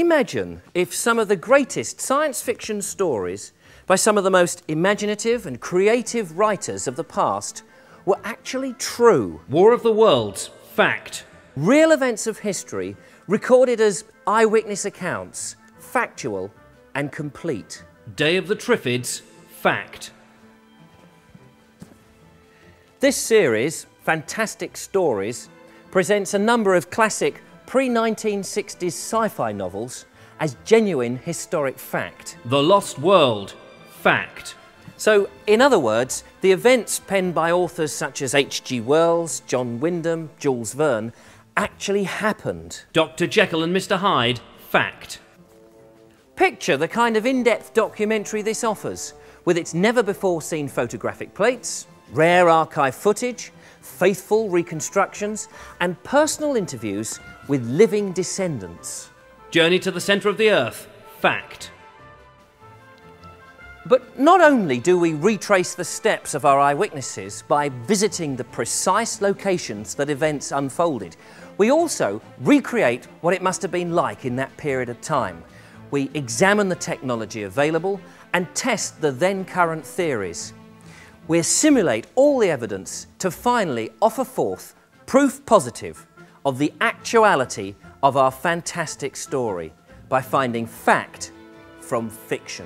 imagine if some of the greatest science fiction stories by some of the most imaginative and creative writers of the past were actually true? War of the Worlds, fact. Real events of history recorded as eyewitness accounts, factual and complete. Day of the Triffids, fact. This series, Fantastic Stories, presents a number of classic pre-1960s sci-fi novels as genuine historic fact. The Lost World, fact. So, in other words, the events penned by authors such as H.G. Wells, John Wyndham, Jules Verne actually happened. Dr. Jekyll and Mr. Hyde, fact. Picture the kind of in-depth documentary this offers, with its never-before-seen photographic plates, rare archive footage, faithful reconstructions and personal interviews with living descendants. Journey to the centre of the Earth, fact. But not only do we retrace the steps of our eyewitnesses by visiting the precise locations that events unfolded, we also recreate what it must have been like in that period of time. We examine the technology available and test the then current theories. We simulate all the evidence to finally offer forth proof positive of the actuality of our fantastic story by finding fact from fiction.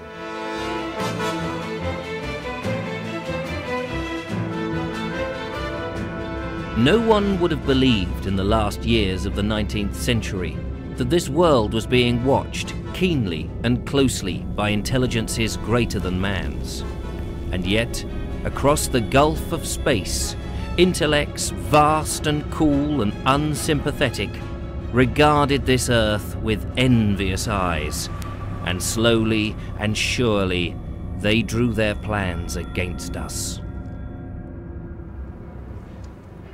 No one would have believed in the last years of the 19th century that this world was being watched keenly and closely by intelligences greater than man's. And yet, across the gulf of space, intellects vast and cool and unsympathetic regarded this Earth with envious eyes, and slowly and surely they drew their plans against us.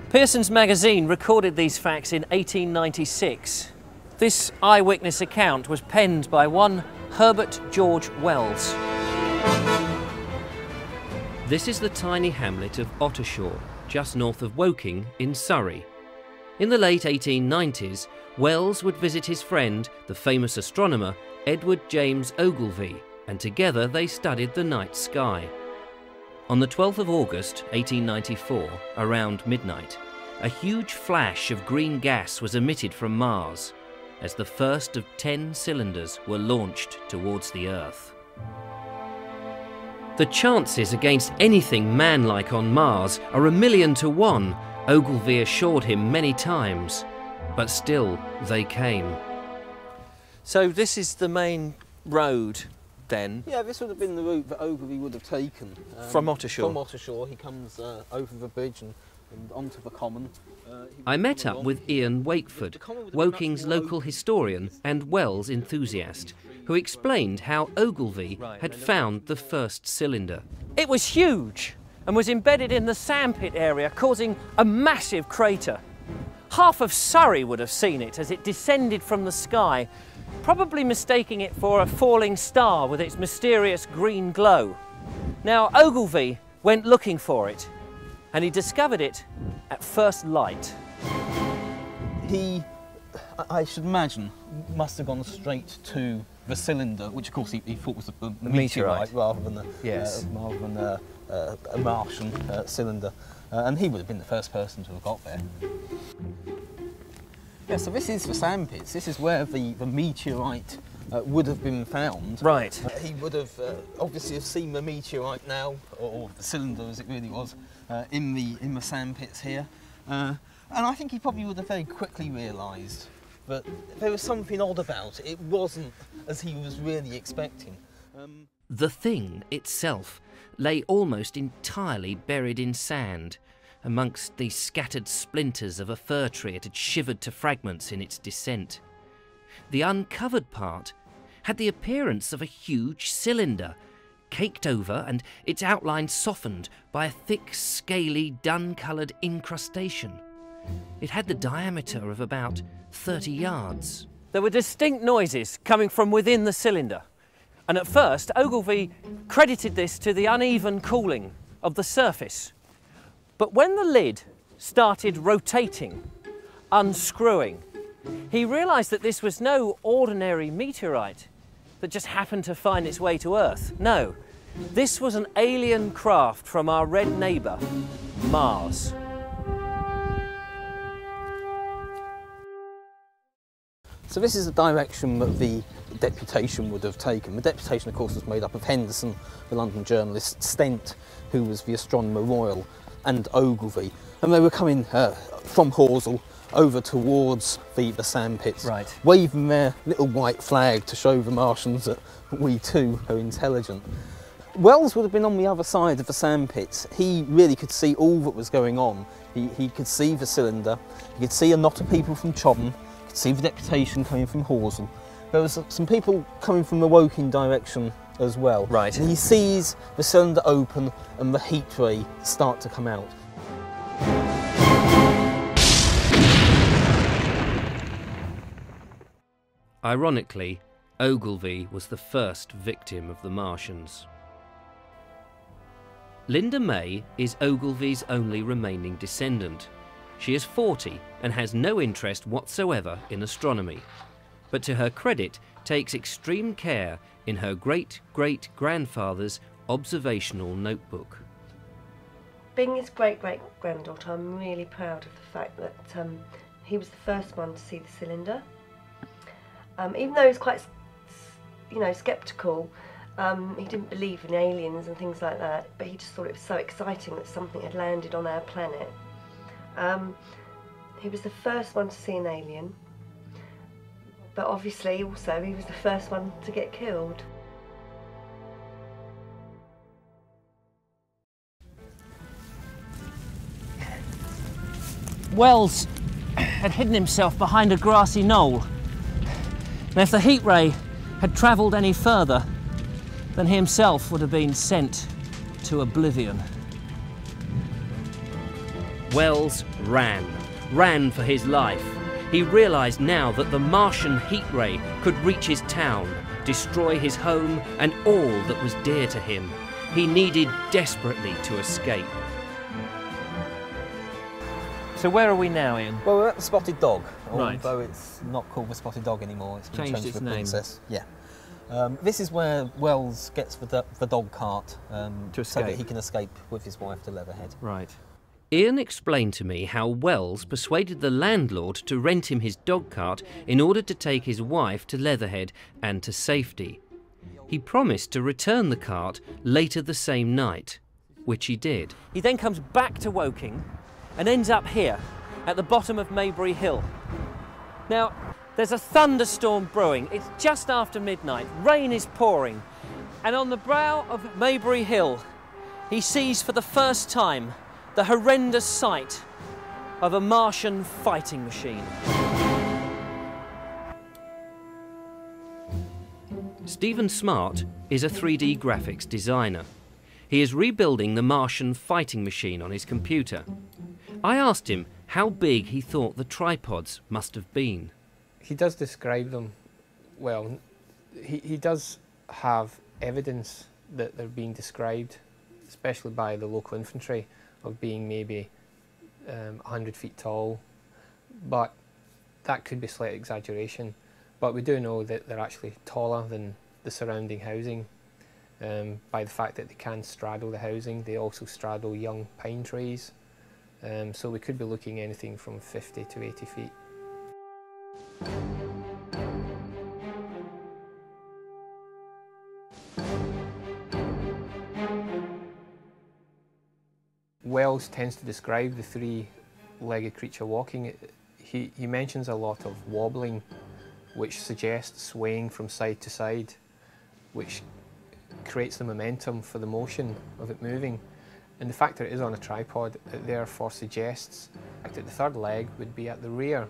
Pearson's magazine recorded these facts in 1896. This eyewitness account was penned by one Herbert George Wells. This is the tiny hamlet of Ottershaw, just north of Woking in Surrey. In the late 1890s, Wells would visit his friend, the famous astronomer Edward James Ogilvie, and together they studied the night sky. On the 12th of August 1894, around midnight, a huge flash of green gas was emitted from Mars as the first of 10 cylinders were launched towards the Earth. The chances against anything man-like on Mars are 1,000,000 to 1, Ogilvie assured him many times, but still they came. So this is the main road then? Yeah, this would have been the route that Ogilvie would have taken. From Ottershaw? From Ottershaw, he comes over the bridge and onto the common. I met up with Ian Wakeford, Woking's local historian and Wells enthusiast, who explained how Ogilvie had found the first cylinder. It was huge and was embedded in the sandpit area, causing a massive crater. Half of Surrey would have seen it as it descended from the sky, probably mistaking it for a falling star with its mysterious green glow. Now, Ogilvie went looking for it, and he discovered it at first light. He, I should imagine, must have gone straight to the cylinder, which of course he thought was a meteorite rather than a Martian cylinder, and he would have been the first person to have got there. Yeah, so this is the sandpits. This is where the meteorite would have been found. Right. He would have obviously have seen the meteorite now, or the cylinder as it really was, in the sandpits here. And I think he probably would have very quickly realised that there was something odd about it. It wasn't as he was really expecting. The thing itself lay almost entirely buried in sand, amongst the scattered splinters of a fir tree it had shivered to fragments in its descent. The uncovered part had the appearance of a huge cylinder, caked over and its outline softened by a thick, scaly, dun-coloured incrustation. It had the diameter of about 30 yards. There were distinct noises coming from within the cylinder, and at first Ogilvie credited this to the uneven cooling of the surface. But when the lid started rotating, unscrewing he realised that this was no ordinary meteorite that just happened to find its way to Earth. No, this was an alien craft from our red neighbour, Mars. So this is the direction that the deputation would have taken. The deputation, of course, was made up of Henderson, the London journalist, Stent, who was the astronomer royal, and Ogilvy. And they were coming from Horsell over towards the sandpits, right, waving their little white flag to show the Martians that we too are intelligent. Wells would have been on the other side of the sandpits. He really could see all that was going on. He could see the cylinder, he could see a knot of people from Chobham, he could see the deputation coming from Horsell. There was some people coming from the Woking direction as well. Right. And he sees the cylinder open and the heat ray start to come out. Ironically, Ogilvy was the first victim of the Martians. Linda May is Ogilvy's only remaining descendant. She is 40 and has no interest whatsoever in astronomy, but to her credit takes extreme care in her great-great-grandfather's observational notebook. Being his great-great-granddaughter, I'm really proud of the fact that he was the first one to see the cylinder. Even though he was quite, sceptical, he didn't believe in aliens and things like that, but he just thought it was so exciting that something had landed on our planet. He was the first one to see an alien, but obviously also he was the first one to get killed. Wells had hidden himself behind a grassy knoll. And if the heat ray had travelled any further, then he himself would have been sent to oblivion. Wells ran for his life. He realised now that the Martian heat ray could reach his town, destroy his home and all that was dear to him. He needed desperately to escape. So where are we now, Ian? Well, we're at the Spotted Dog, Right. although it's not called the Spotted Dog anymore. It's been Changed changed its to the name. Princess. Yeah. This is where Wells gets the dog cart To so that escape. he can escape with his wife to Leatherhead. Right. Ian explained to me how Wells persuaded the landlord to rent him his dog cart in order to take his wife to Leatherhead and to safety. He promised to return the cart later the same night, which he did. He then comes back to Woking and ends up here at the bottom of Maybury Hill. Now, there's a thunderstorm brewing. It's just after midnight. Rain is pouring. And on the brow of Maybury Hill, he sees for the first time the horrendous sight of a Martian fighting machine. Stephen Smart is a 3D graphics designer. He is rebuilding the Martian fighting machine on his computer. I asked him how big he thought the tripods must have been. He does describe them well. He does have evidence that they're being described, especially by the local infantry, of being maybe 100 feet tall, but that could be a slight exaggeration. But we do know that they're actually taller than the surrounding housing by the fact that they can straddle the housing. They also straddle young pine trees, so we could be looking anything from 50 to 80 feet. Wells tends to describe the three-legged creature walking. He mentions a lot of wobbling, which suggests swaying from side to side, which creates the momentum for the motion of it moving. And the fact that it is on a tripod, it therefore suggests that the third leg would be at the rear,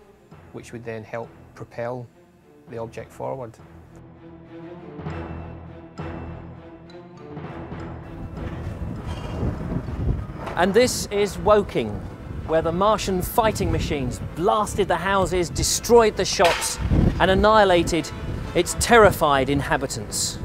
which would then help propel the object forward. And this is Woking, where the Martian fighting machines blasted the houses, destroyed the shops, and annihilated its terrified inhabitants.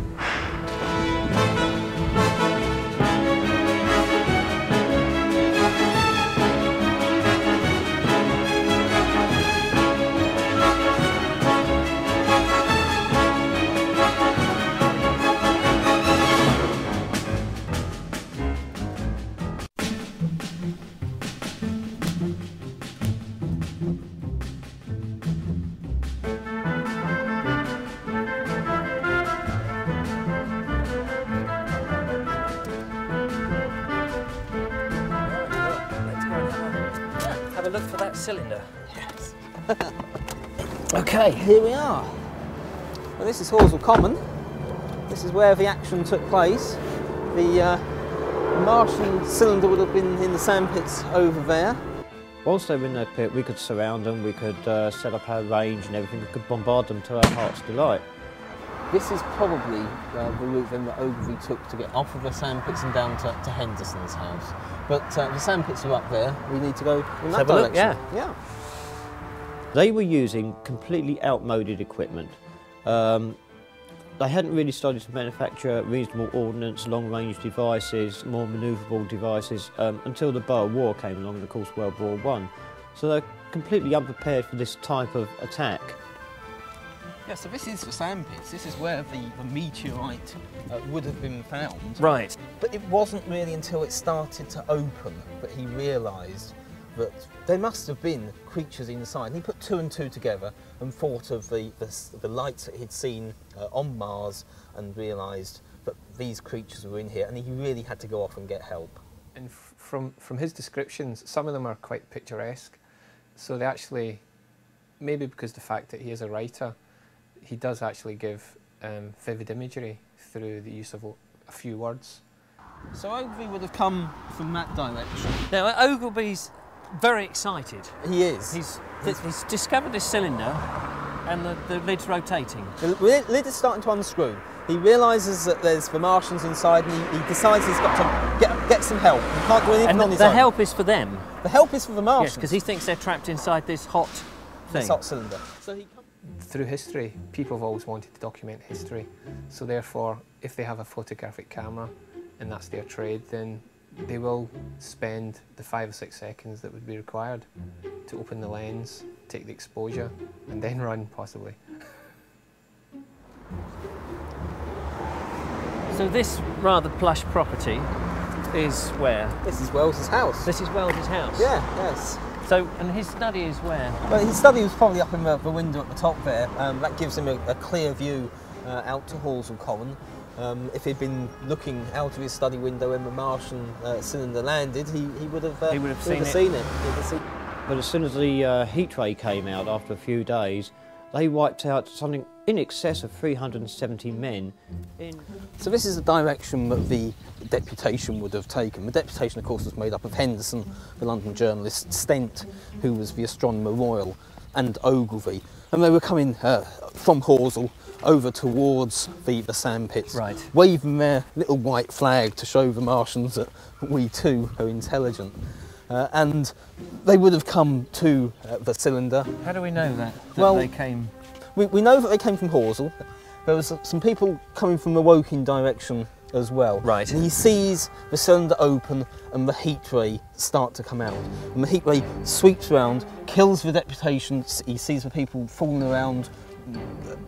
have a look for that cylinder. Yes. Okay. Here we are. Well, this is Horsell Common. This is where the action took place. The Martian cylinder would have been in the sandpits over there. Whilst they were in their pit, we could surround them, we could set up our range and everything, we could bombard them to our heart's delight. This is probably the route then that Ogilvy took to get off of the sandpits and down to Henderson's house. But the sandpits are up there, we need to go in that direction. Look, yeah. Yeah. They were using completely outmoded equipment. They hadn't really started to manufacture reasonable ordnance, long-range devices, more manoeuvrable devices until the Boer War came along, and of course World War I. So they're completely unprepared for this type of attack. Yeah, so this is the sandpits. This is where the meteorite would have been found. Right. But it wasn't really until it started to open that he realised that there must have been creatures inside. And he put two and two together and thought of the lights that he'd seen on Mars and realised that these creatures were in here, and he really had to go off and get help. And from his descriptions, some of them are quite picturesque. So they actually, maybe because the fact that he is a writer, he does actually give vivid imagery through the use of a few words. So Ogilvy would have come from that direction. Now, Ogilvy's very excited. He is. He's discovered this cylinder and the lid's rotating. The lid is starting to unscrew. He realises that there's the Martians inside, and he decides he's got to get some help. He can't do anything And on his the own. help is for them. The help is for the Martians. Yes, because he thinks they're trapped inside this hot thing. This hot cylinder. So he Through history, people have always wanted to document history. So therefore, if they have a photographic camera and that's their trade, then they will spend the 5 or 6 seconds that would be required to open the lens, take the exposure, and then run, possibly. So this rather plush property is where? This is Wells's house. This is Wells's house? Yeah, yes. So, and his study is where? Well, his study was probably up in the window at the top there. That gives him a clear view out to Horsell Common. If he'd been looking out of his study window when the Martian cylinder landed, he would have seen it. But as soon as the heat ray came out after a few days, they wiped out something in excess of 370 men. So this is the direction that the deputation would have taken. The deputation, of course, was made up of Henderson, the London journalist, Stent, who was the astronomer royal, and Ogilvy. And they were coming from Horsell over towards the sandpits, right, waving their little white flag to show the Martians that we too are intelligent. And they would have come to the cylinder. How do we know that Well, they came? We know that they came from Horsell. There was some people coming from the Woking direction as well. Right. And he sees the cylinder open and the heat ray start to come out. And the heat ray sweeps around, kills the deputation. He sees the people falling around,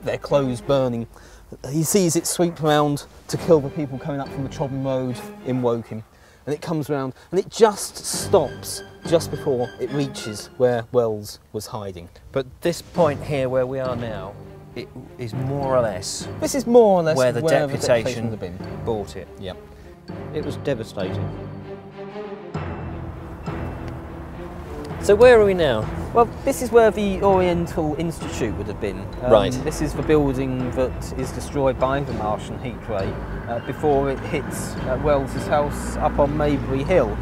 their clothes burning. He sees it sweep around to kill the people coming up from the Chobham Road in Woking. And it comes round and it just stops just before it reaches where Wells was hiding. But this point here where we are now, it is more or less This is more or less where the deputation would have been. bought it. Yep. It was devastating. So where are we now? Well, this is where the Oriental Institute would have been. Right. This is the building that is destroyed by the Martian heat ray before it hits Wells's house up on Maybury Hill.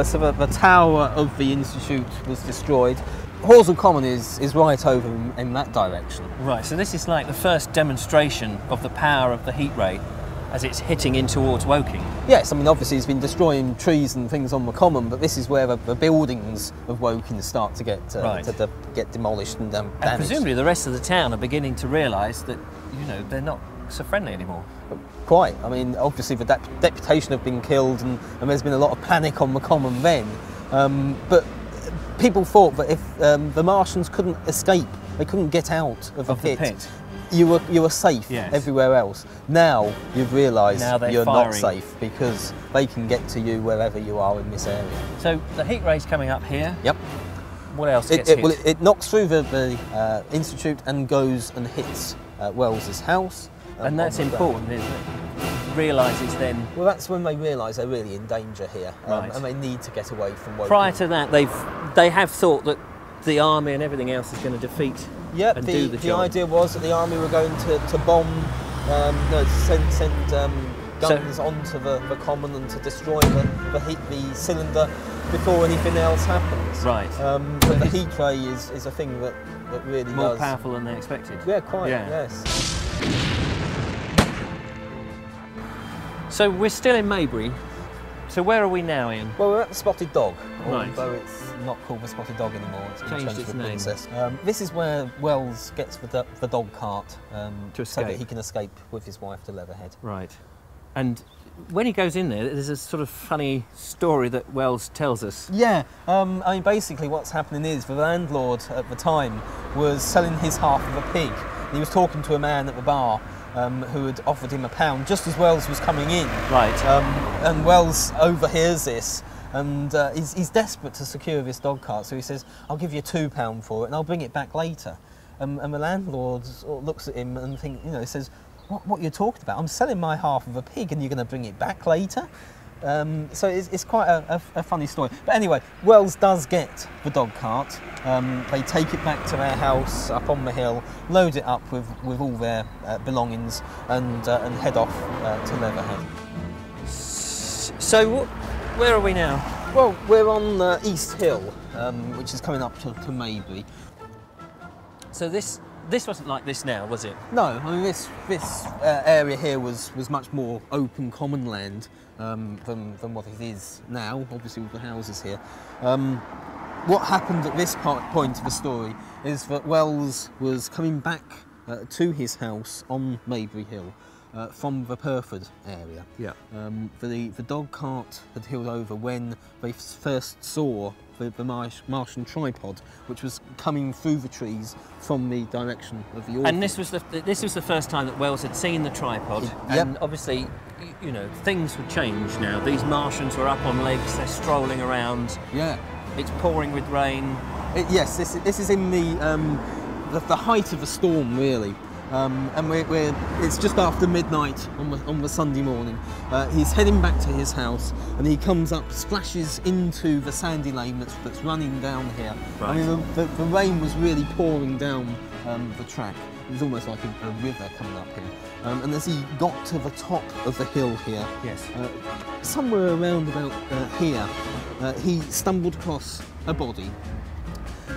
So the tower of the Institute was destroyed. Horsell Common is right over in that direction. Right, so this is like the first demonstration of the power of the heat ray as it's hitting in towards Woking. Yes, I mean obviously it's been destroying trees and things on the common, but this is where the buildings of Woking start to get get demolished and damaged. And presumably the rest of the town are beginning to realise that, you know, they're not so friendly anymore. Quite. I mean, obviously the deputation have been killed and there's been a lot of panic on the common then. But people thought that if the Martians couldn't escape, they couldn't get out of the pit. You were safe everywhere else. Now you've realised you're not safe because they can get to you wherever you are in this area. So the heat ray's coming up here. Yep. What else gets hit? Well, it knocks through the Institute and goes and hits Wells's house. And that's important, isn't it? realises then. Well, that's when they realise they're really in danger here, Right. and they need to get away from Woking. Prior to that, they have thought that the army and everything else is going to defeat Yep, and do the the job. idea was that the army were going to bomb, no, send guns onto the common and to destroy the cylinder before anything else happens. Right. But the heat ray is a thing that really More does. powerful than they expected. Yeah, quite. Yeah. Yes. So we're still in Maybury. So where are we now, Ian? Well, we're at the Spotted Dog, Right. although it's not called the Spotted Dog anymore. It's been Changed changed its to name. Princess. This is where Wells gets the dog cart To so that escape. he can escape with his wife to Leatherhead. Right. And when he goes in there, there's a sort of funny story that Wells tells us. Yeah, I mean, basically what's happening is the landlord at the time was selling his half of a pig. He was talking to a man at the bar who had offered him £1 just as Wells was coming in. Right. And Wells overhears this and he's desperate to secure this dog cart, so he says, I'll give you £2 for it and I'll bring it back later. And the landlord sort of looks at him and says, what are you talking about? I'm selling my half of a pig and you're going to bring it back later? So it's quite a funny story. But anyway, Wells does get the dog cart. They take it back to their house up on the hill, load it up with all their belongings and head off to Leatherhead. So where are we now? Well, we're on East Hill, which is coming up to Maybury. So this wasn't like this now, was it? No, I mean this area here was much more open common land than what it is now, obviously with the houses here. What happened at this point of the story is that Wells was coming back to his house on Maybury Hill from the Purford area. Yeah. The dog cart had heeled over when they first saw the Martian tripod, which was coming through the trees from the direction of the orphan. And this was the first time that Wells had seen the tripod. Yep. And obviously, things would change now. These Martians were up on legs, they're strolling around. Yeah. It's pouring with rain. Yes, this is in the height of the storm, really. And it's just after midnight on the Sunday morning. He's heading back to his house and he comes up, splashes into the sandy lane that's running down here. Right. I mean, the rain was really pouring down the track. It was almost like a river coming up here. And as he got to the top of the hill here, Yes. somewhere around about here, he stumbled across a body.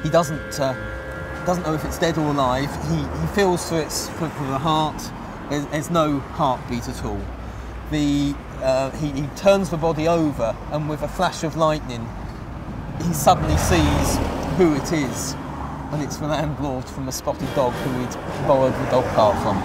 He doesn't know if it's dead or alive. He feels for the heart. There's no heartbeat at all. He turns the body over, and with a flash of lightning, he suddenly sees who it is, and it's the landlord from the Spotted Dog who he'd borrowed the dog cart from.